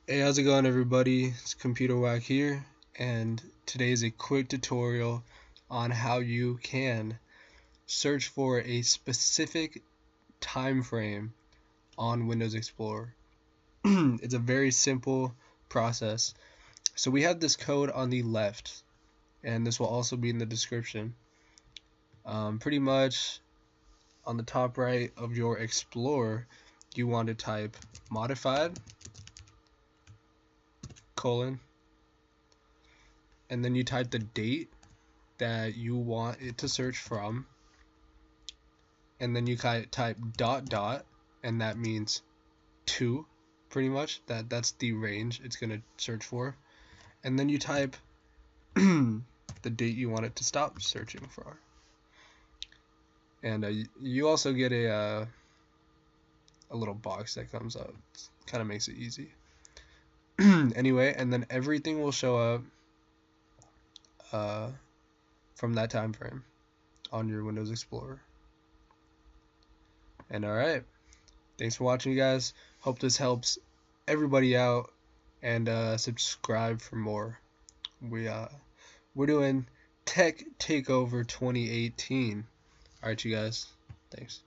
Hey, how's it going, everybody? It's Computer Whack here, and today is a quick tutorial on how you can search for a specific time frame on Windows Explorer. It's a very simple process. So we have this code on the left, and this will also be in the description. Pretty much on the top right of your Explorer, you want to type modified colon, and then you type the date that you want it to search from, and then you type dot dot, and that means 2, pretty much. That's the range it's going to search for. And then you type the date you want it to stop searching for. And you also get a little box that comes up. Kind of makes it easy. Anyway, and then everything will show up from that time frame on your Windows Explorer. And alright, thanks for watching, you guys. Hope this helps everybody out, and subscribe for more. We're doing Tech Takeover 2018. Alright, you guys. Thanks.